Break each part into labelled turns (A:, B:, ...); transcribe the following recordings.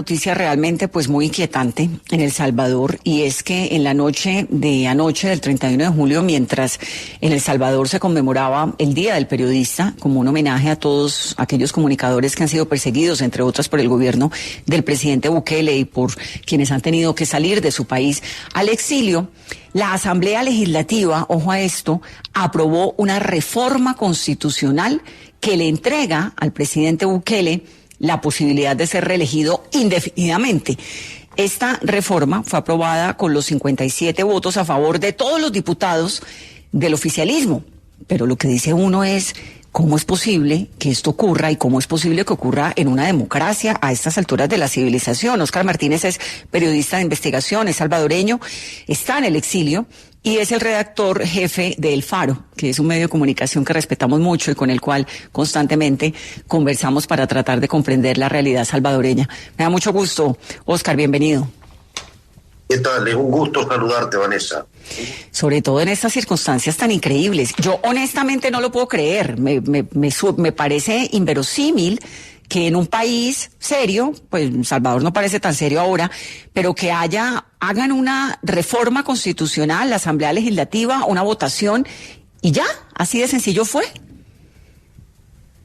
A: Noticia realmente pues muy inquietante en El Salvador, y es que en la noche de anoche del 31 de julio, mientras en El Salvador se conmemoraba el Día del Periodista como un homenaje a todos aquellos comunicadores que han sido perseguidos, entre otras por el gobierno del presidente Bukele y por quienes han tenido que salir de su país al exilio, la Asamblea Legislativa, ojo a esto, aprobó una reforma constitucional que le entrega al presidente Bukele la posibilidad de ser reelegido indefinidamente. Esta reforma fue aprobada con los 57 votos a favor de todos los diputados del oficialismo. Pero lo que dice uno es, ¿cómo es posible que esto ocurra y cómo es posible que ocurra en una democracia a estas alturas de la civilización? Óscar Martínez es periodista de investigación, es salvadoreño, está en el exilio y es el redactor jefe de El Faro, que es un medio de comunicación que respetamos mucho y con el cual constantemente conversamos para tratar de comprender la realidad salvadoreña. Me da mucho gusto, Óscar, bienvenido.
B: ¿Qué tal? Es un gusto saludarte, Vanessa.
A: Sobre todo en estas circunstancias tan increíbles. Yo honestamente no lo puedo creer. Me parece inverosímil que en un país serio, pues Salvador no parece tan serio ahora, pero que hagan una reforma constitucional, la Asamblea Legislativa, una votación, y ya, así de sencillo fue.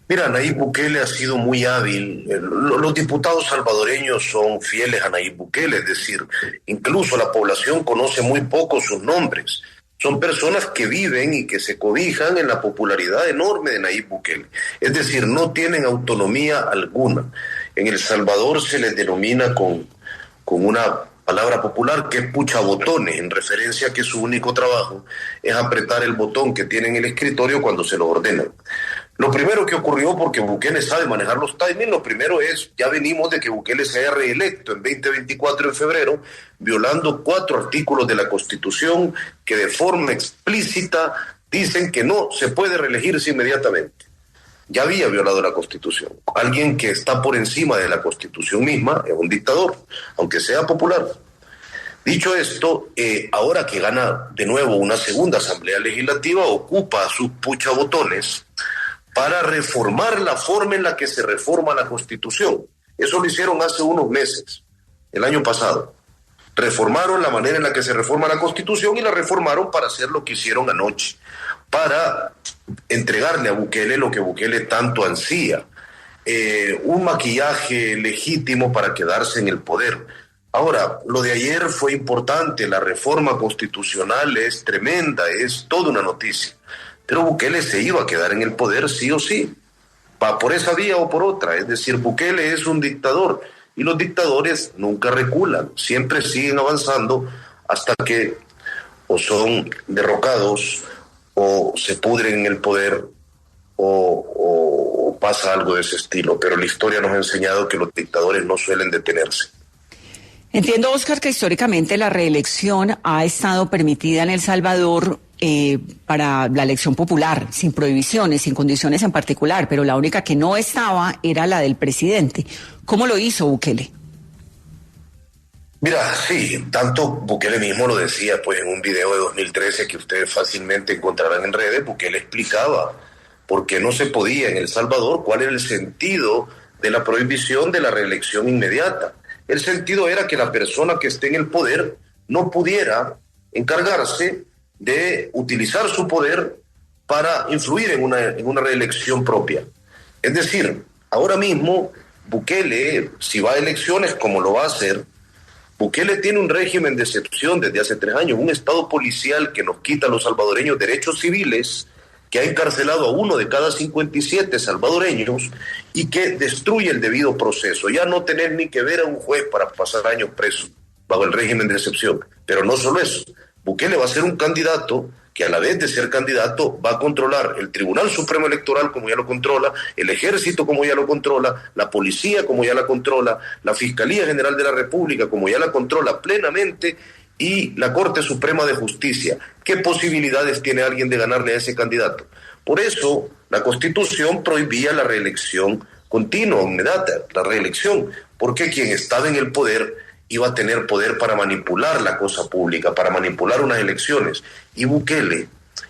B: Mira, Nayib Bukele ha sido muy hábil. Los diputados salvadoreños son fieles a Nayib Bukele, es decir, incluso la población conoce muy poco sus nombres. Son personas que viven y que se cobijan en la popularidad enorme de Nayib Bukele. Es decir, no tienen autonomía alguna. En El Salvador se les denomina con una palabra popular que es puchabotones, en referencia a que su único trabajo es apretar el botón que tiene en el escritorio cuando se lo ordenan. Lo primero que ocurrió, porque Bukele sabe manejar los timings, lo primero es, ya venimos de que Bukele se haya reelecto en 2024 en febrero, violando 4 artículos de la Constitución que de forma explícita dicen que no se puede reelegirse inmediatamente. Ya había violado la Constitución. Alguien que está por encima de la Constitución misma es un dictador, aunque sea popular. Dicho esto, ahora que gana de nuevo una segunda Asamblea Legislativa, ocupa sus puchabotones para reformar la forma en la que se reforma la Constitución. Eso lo hicieron hace unos meses, el año pasado. Reformaron la manera en la que se reforma la Constitución y la reformaron para hacer lo que hicieron anoche, para entregarle a Bukele lo que Bukele tanto ansía, un maquillaje legítimo para quedarse en el poder. Ahora, lo de ayer fue importante, la reforma constitucional es tremenda, es toda una noticia. Pero Bukele se iba a quedar en el poder sí o sí, por esa vía o por otra. Es decir, Bukele es un dictador y los dictadores nunca reculan, siempre siguen avanzando hasta que o son derrocados o se pudren en el poder o pasa algo de ese estilo. Pero la historia nos ha enseñado que los dictadores no suelen detenerse.
A: Entiendo, Óscar, que históricamente la reelección ha estado permitida en El Salvador para la elección popular, sin prohibiciones, sin condiciones en particular, pero la única que no estaba era la del presidente. ¿Cómo lo hizo Bukele?
B: Mira, sí, tanto Bukele mismo lo decía pues en un video de 2013 que ustedes fácilmente encontrarán en redes. Bukele explicaba por qué no se podía en El Salvador, cuál era el sentido de la prohibición de la reelección inmediata. El sentido era que la persona que esté en el poder no pudiera encargarse de utilizar su poder para influir en una reelección propia. Es decir, ahora mismo Bukele, si va a elecciones, como lo va a hacer, Bukele tiene un régimen de excepción desde hace 3 años, un estado policial que nos quita a los salvadoreños derechos civiles, que ha encarcelado a 1 de cada 57 salvadoreños y que destruye el debido proceso. Ya no tener ni que ver a un juez para pasar años preso bajo el régimen de excepción. Pero no solo eso, Bukele va a ser un candidato que a la vez de ser candidato va a controlar el Tribunal Supremo Electoral como ya lo controla, el Ejército como ya lo controla, la Policía como ya la controla, la Fiscalía General de la República como ya la controla plenamente y la Corte Suprema de Justicia. ¿Qué posibilidades tiene alguien de ganarle a ese candidato? Por eso la Constitución prohibía la reelección continua, inmediata, la reelección, porque quien estaba en el poder iba a tener poder para manipular la cosa pública, para manipular unas elecciones. Y Bukele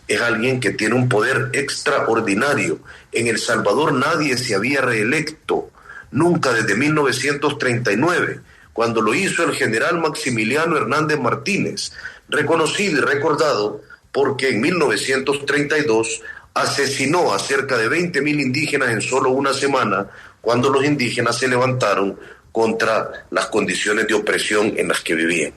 B: es alguien que tiene un poder extraordinario. En El Salvador nadie se había reelecto. nunca desde 1939, cuando lo hizo el general Maximiliano Hernández Martínez, reconocido y recordado porque en 1932 asesinó a cerca de 20,000 indígenas en solo una semana, cuando los indígenas se levantaron contra las condiciones de opresión en las que vivían.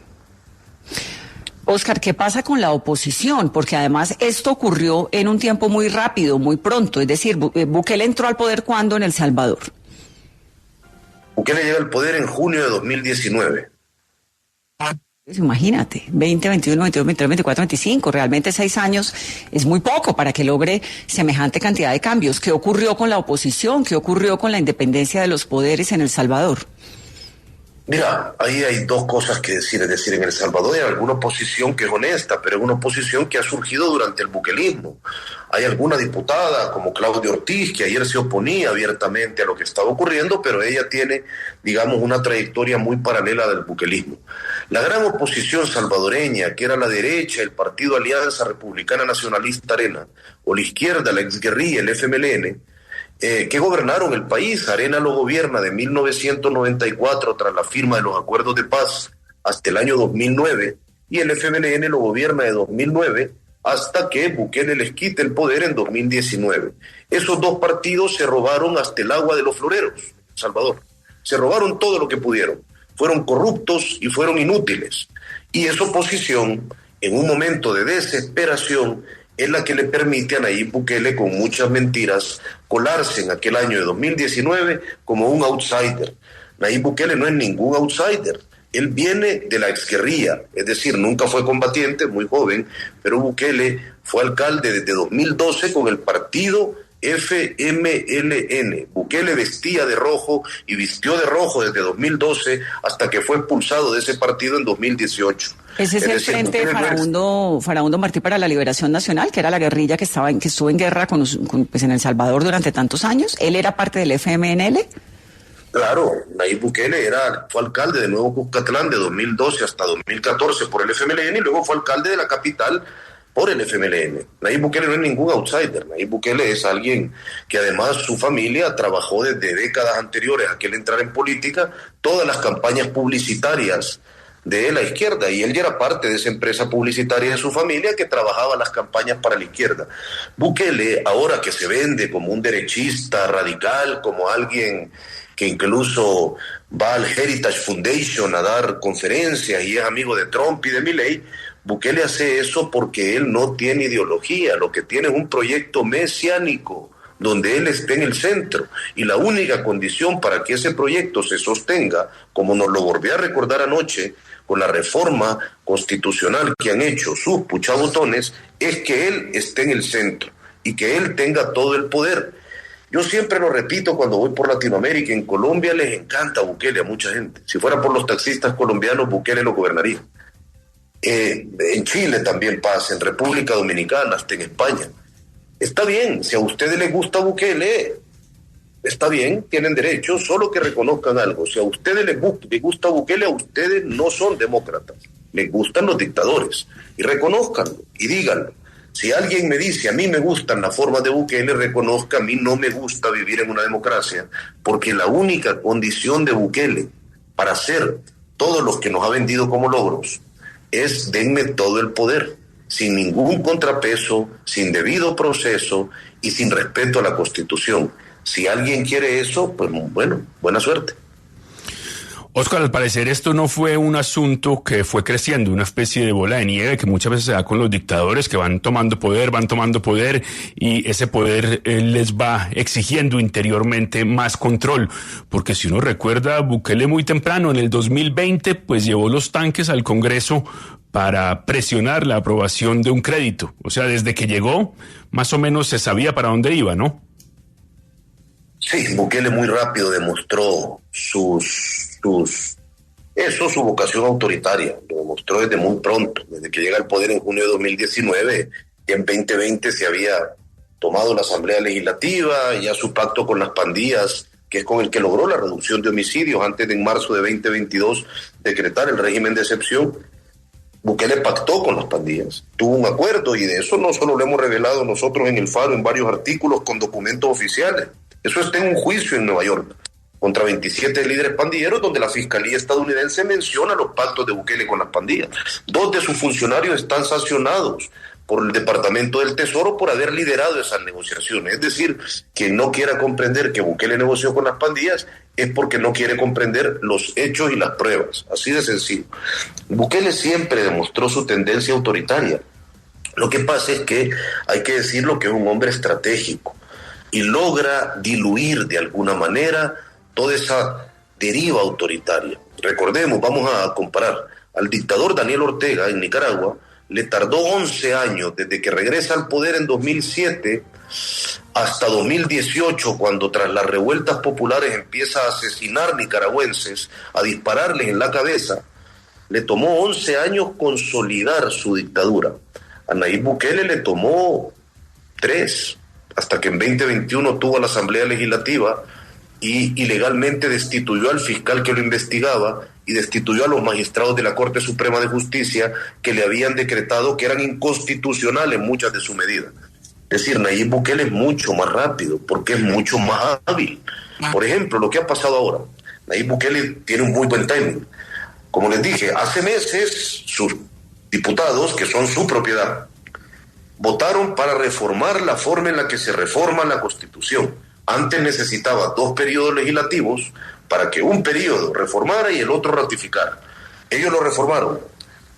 A: Oscar, ¿qué pasa con la oposición? Porque además esto ocurrió en un tiempo muy rápido, muy pronto. Es decir, Bukele entró al poder ¿cuándo en El Salvador?
B: Bukele llega al poder en junio de 2019.
A: Imagínate, 20, 21, 22, 23, 24, 25, realmente 6 años es muy poco para que logre semejante cantidad de cambios. ¿Qué ocurrió con la oposición? ¿Qué ocurrió con la independencia de los poderes en El Salvador?
B: Mira, ahí hay dos cosas que decir. Es decir, en El Salvador hay alguna oposición que es honesta, pero es una oposición que ha surgido durante el buquelismo. Hay alguna diputada como Claudia Ortiz que ayer se oponía abiertamente a lo que estaba ocurriendo, pero ella tiene, digamos, una trayectoria muy paralela del buquelismo. La gran oposición salvadoreña, que era la derecha, el Partido Alianza Republicana Nacionalista Arena, o la izquierda, la exguerrilla, el FMLN, que gobernaron el país. Arena lo gobierna de 1994 tras la firma de los acuerdos de paz hasta el año 2009, y el FMLN lo gobierna de 2009 hasta que Bukele les quite el poder en 2019. Esos dos partidos se robaron hasta el agua de los floreros, Salvador. Se robaron todo lo que pudieron. Fueron corruptos y fueron inútiles. Y esa oposición, en un momento de desesperación, es la que le permite a Nayib Bukele, con muchas mentiras, colarse en aquel año de 2019 como un outsider. Nayib Bukele no es ningún outsider. Él viene de la exguerrilla, es decir, nunca fue combatiente, muy joven, pero Bukele fue alcalde desde 2012 con el partido FMLN. Bukele vestía de rojo y vistió de rojo desde 2012 hasta que fue expulsado de ese partido en 2018.
A: Ese es el Frente Farabundo Martí para la Liberación Nacional, que era la guerrilla que estuvo en guerra pues en El Salvador durante tantos años. ¿Él era parte del FMNL?
B: Claro, Nayib Bukele fue alcalde de Nuevo Cuscatlán de 2012 hasta 2014 por el FMLN, y luego fue alcalde de la capital por el FMLN. Nayib Bukele no es ningún outsider. Nayib Bukele es alguien que además su familia trabajó desde décadas anteriores a que él entrara en política todas las campañas publicitarias de la izquierda, y él ya era parte de esa empresa publicitaria de su familia que trabajaba las campañas para la izquierda. Bukele, ahora que se vende como un derechista radical, como alguien que incluso va al Heritage Foundation a dar conferencias y es amigo de Trump y de Milei, Bukele hace eso porque él no tiene ideología, lo que tiene es un proyecto mesiánico donde él esté en el centro, y la única condición para que ese proyecto se sostenga, como nos lo volvió a recordar anoche con la reforma constitucional que han hecho sus puchabotones, es que él esté en el centro y que él tenga todo el poder. Yo siempre lo repito cuando voy por Latinoamérica. En Colombia les encanta Bukele a mucha gente. Si fuera por los taxistas colombianos, Bukele lo gobernaría. En Chile también pasa, en República Dominicana, hasta en España. Está bien, si a ustedes les gusta Bukele, está bien, tienen derecho, solo que reconozcan algo. Si a ustedes les gusta Bukele, a ustedes no son demócratas, les gustan los dictadores, y reconózcanlo y díganlo. Si alguien me dice, a mí me gustan las formas de Bukele, reconozca, a mí no me gusta vivir en una democracia, porque la única condición de Bukele para hacer todos los que nos ha vendido como logros es denme todo el poder, sin ningún contrapeso, sin debido proceso y sin respeto a la Constitución. Si alguien quiere eso, pues bueno, buena suerte.
C: Oscar, al parecer esto no fue un asunto que fue creciendo, una especie de bola de nieve que muchas veces se da con los dictadores que van tomando poder y ese poder les va exigiendo interiormente más control. Porque si uno recuerda, Bukele muy temprano, en el 2020, pues llevó los tanques al Congreso para presionar la aprobación de un crédito. O sea, desde que llegó, más o menos se sabía para dónde iba, ¿no?
B: Sí, Bukele muy rápido demostró su vocación autoritaria, lo demostró desde muy pronto, desde que llega al poder en junio de 2019, y en 2020 se había tomado la Asamblea Legislativa, ya su pacto con las pandillas, que es con el que logró la reducción de homicidios antes de en marzo de 2022 decretar el régimen de excepción. Bukele pactó con las pandillas, tuvo un acuerdo, y de eso no solo lo hemos revelado nosotros en El Faro en varios artículos con documentos oficiales. Eso está en un juicio en Nueva York. contra 27 líderes pandilleros, donde la Fiscalía estadounidense menciona los pactos de Bukele con las pandillas. 2 de sus funcionarios están sancionados por el Departamento del Tesoro por haber liderado esas negociaciones. Es decir, quien no quiera comprender que Bukele negoció con las pandillas es porque no quiere comprender los hechos y las pruebas. Así de sencillo. Bukele siempre demostró su tendencia autoritaria. Lo que pasa es que hay que decirlo que es un hombre estratégico y logra diluir de alguna manera toda esa deriva autoritaria. Recordemos, vamos a comparar, al dictador Daniel Ortega en Nicaragua le tardó 11 años desde que regresa al poder en 2007 hasta 2018, cuando tras las revueltas populares empieza a asesinar nicaragüenses, a dispararles en la cabeza. Le tomó 11 años consolidar su dictadura. A Nayib Bukele le tomó 3, hasta que en 2021 tuvo la Asamblea Legislativa y ilegalmente destituyó al fiscal que lo investigaba y destituyó a los magistrados de la Corte Suprema de Justicia que le habían decretado que eran inconstitucionales muchas de sus medidas. Es decir, Nayib Bukele es mucho más rápido porque es mucho más hábil. Por ejemplo, lo que ha pasado ahora, Nayib Bukele tiene un muy buen timing. Como les dije, hace meses sus diputados, que son su propiedad, votaron para reformar la forma en la que se reforma la Constitución. Antes necesitaba 2 periodos legislativos para que un periodo reformara y el otro ratificara. Ellos lo reformaron.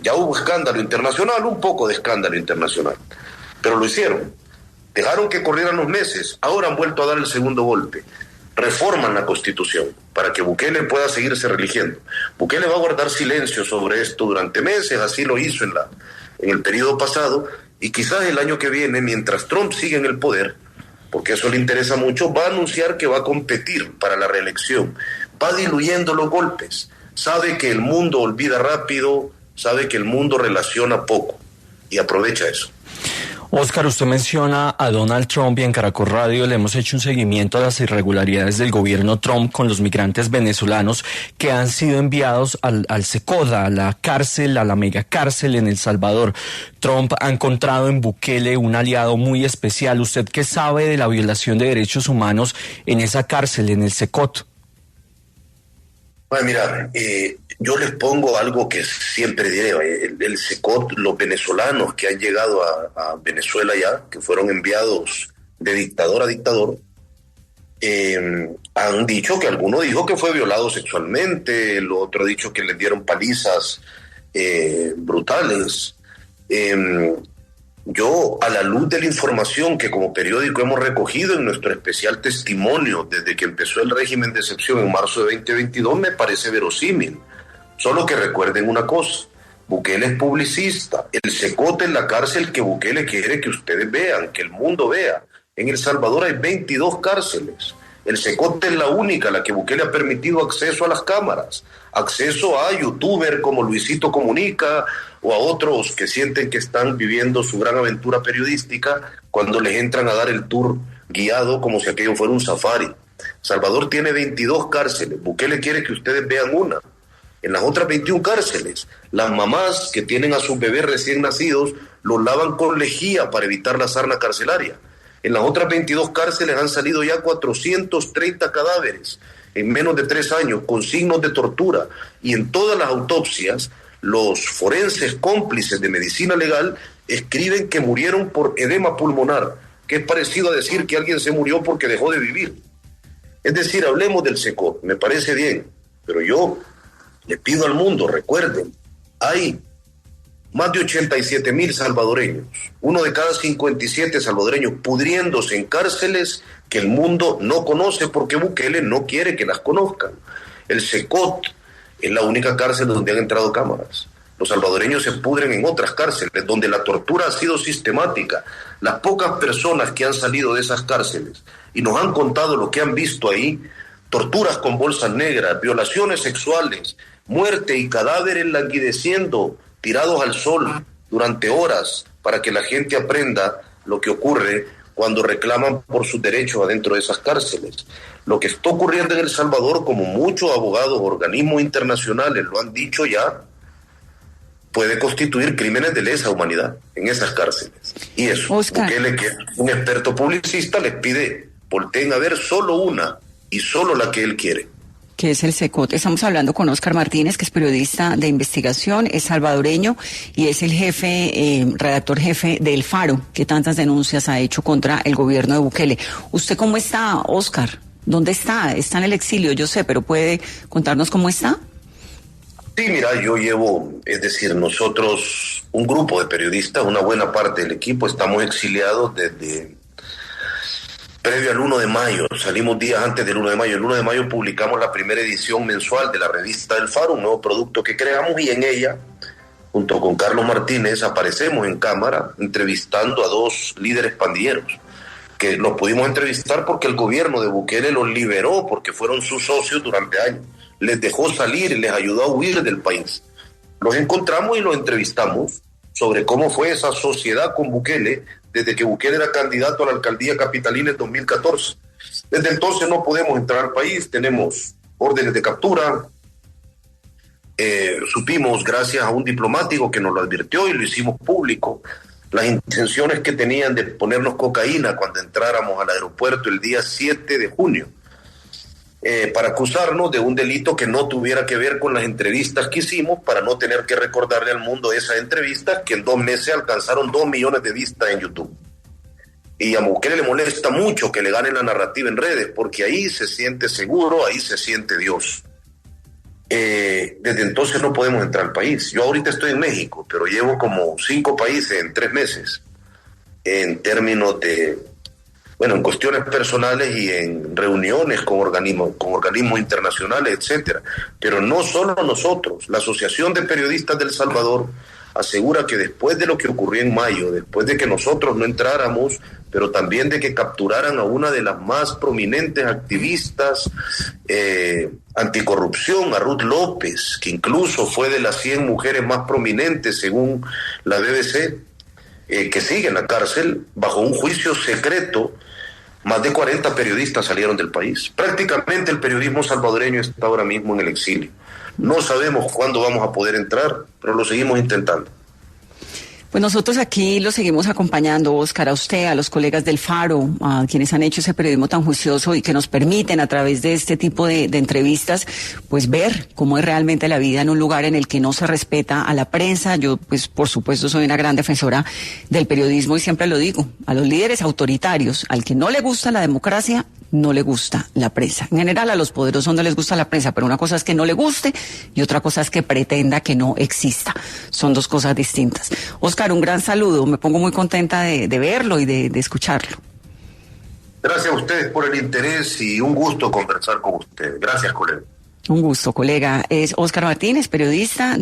B: Ya hubo escándalo internacional, un poco de escándalo internacional, pero lo hicieron. Dejaron que corrieran los meses, ahora han vuelto a dar el segundo golpe. Reforman la Constitución para que Bukele pueda seguirse reeligiendo. Bukele va a guardar silencio sobre esto durante meses, así lo hizo en el periodo pasado, y quizás el año que viene, mientras Trump sigue en el poder, porque eso le interesa mucho, va a anunciar que va a competir para la reelección. Va diluyendo los golpes. Sabe que el mundo olvida rápido, sabe que el mundo relaciona poco, y aprovecha eso.
D: Óscar, usted menciona a Donald Trump y en Caracol Radio le hemos hecho un seguimiento a las irregularidades del gobierno Trump con los migrantes venezolanos que han sido enviados al Secoda, a la cárcel, a la megacárcel en El Salvador. Trump ha encontrado en Bukele un aliado muy especial. ¿Usted qué sabe de la violación de derechos humanos en esa cárcel, en el Secot?
B: Bueno, mira, yo les pongo algo que siempre diré. El Secot, los venezolanos que han llegado a Venezuela ya, que fueron enviados de dictador a dictador, han dicho que alguno dijo que fue violado sexualmente, el otro ha dicho que les dieron palizas brutales. Yo, a la luz de la información que como periódico hemos recogido en nuestro especial testimonio desde que empezó el régimen de excepción en marzo de 2022, me parece verosímil. Solo que recuerden una cosa, Bukele es publicista, el Secote es la cárcel que Bukele quiere que ustedes vean, que el mundo vea. En El Salvador hay 22 cárceles. El Secote es la única a la que Bukele ha permitido acceso a las cámaras, acceso a youtubers como Luisito Comunica o a otros que sienten que están viviendo su gran aventura periodística cuando les entran a dar el tour guiado como si aquello fuera un safari. Salvador tiene 22 cárceles, Bukele quiere que ustedes vean una. En las otras 21 cárceles, las mamás que tienen a sus bebés recién nacidos los lavan con lejía para evitar la sarna carcelaria. En las otras 22 cárceles han salido ya 430 cadáveres en menos de 3 años, con signos de tortura. Y en todas las autopsias, los forenses cómplices de medicina legal escriben que murieron por edema pulmonar, que es parecido a decir que alguien se murió porque dejó de vivir. Es decir, hablemos del Secot, me parece bien, pero yo le pido al mundo, recuerden, hay más de 87,000 salvadoreños, 1 de cada 57 salvadoreños pudriéndose en cárceles que el mundo no conoce porque Bukele no quiere que las conozcan. El Secot es la única cárcel donde han entrado cámaras. Los salvadoreños se pudren en otras cárceles donde la tortura ha sido sistemática. Las pocas personas que han salido de esas cárceles y nos han contado lo que han visto ahí, torturas con bolsas negras, violaciones sexuales, muerte y cadáveres languideciendo, tirados al sol durante horas para que la gente aprenda lo que ocurre cuando reclaman por sus derechos adentro de esas cárceles. Lo que está ocurriendo en El Salvador, como muchos abogados, organismos internacionales lo han dicho ya, puede constituir crímenes de lesa humanidad en esas cárceles. Y eso, Bukele, que es un experto publicista, les pide volteen a ver solo una y solo la que él quiere.
A: que es el SECOT. Estamos hablando con Óscar Martínez, que es periodista de investigación, es salvadoreño y es el redactor jefe del Faro, que tantas denuncias ha hecho contra el gobierno de Bukele. ¿Usted cómo está, Óscar? ¿Dónde está? Está en el exilio, yo sé, pero ¿puede contarnos cómo está?
B: Sí, mira, yo llevo, es decir, nosotros, un grupo de periodistas, una buena parte del equipo, estamos exiliados desde previo al 1 de mayo, salimos días antes del 1 de mayo. El 1 de mayo publicamos la primera edición mensual de la revista del Faro, un nuevo producto que creamos, y en ella, junto con Carlos Martínez, aparecemos en cámara entrevistando a 2 líderes pandilleros, que los pudimos entrevistar porque el gobierno de Bukele los liberó, porque fueron sus socios durante años, les dejó salir y les ayudó a huir del país. Los encontramos y los entrevistamos sobre cómo fue esa sociedad con Bukele desde que Bukele era candidato a la alcaldía capitalina en 2014. Desde entonces no podemos entrar al país, tenemos órdenes de captura. Supimos, gracias a un diplomático que nos lo advirtió y lo hicimos público, las intenciones que tenían de ponernos cocaína cuando entráramos al aeropuerto el día 7 de junio, para acusarnos de un delito que no tuviera que ver con las entrevistas que hicimos, para no tener que recordarle al mundo esas entrevistas que en 2 meses alcanzaron 2 millones de vistas en YouTube. Y a Bukele le molesta mucho que le ganen la narrativa en redes, porque ahí se siente seguro, ahí se siente Dios. Desde entonces no podemos entrar al país. Yo ahorita estoy en México, pero llevo como 5 países en 3 meses, en términos de, en cuestiones personales y en reuniones con organismos internacionales, etcétera. Pero no solo nosotros, la Asociación de Periodistas del Salvador asegura que después de lo que ocurrió en mayo, después de que nosotros no entráramos, pero también de que capturaran a una de las más prominentes activistas anticorrupción, a Ruth López, que incluso fue de las 100 mujeres más prominentes según la BBC, que sigue en la cárcel bajo un juicio secreto. Más de 40 periodistas salieron del país. Prácticamente el periodismo salvadoreño está ahora mismo en el exilio. No sabemos cuándo vamos a poder entrar, pero lo seguimos intentando.
A: Pues nosotros aquí lo seguimos acompañando, Óscar, a usted, a los colegas del Faro, a quienes han hecho ese periodismo tan juicioso y que nos permiten a través de este tipo de entrevistas, pues ver cómo es realmente la vida en un lugar en el que no se respeta a la prensa. Yo, pues por supuesto, soy una gran defensora del periodismo y siempre lo digo, a los líderes autoritarios, al que no le gusta la democracia, no le gusta la prensa. En general a los poderosos no les gusta la prensa, pero una cosa es que no le guste y otra cosa es que pretenda que no exista. Son 2 cosas distintas. Óscar, un gran saludo. Me pongo muy contenta de verlo y de escucharlo.
B: Gracias a ustedes por el interés y un gusto conversar con ustedes. Gracias, colega.
A: Un gusto, colega. Es Óscar Martínez, periodista de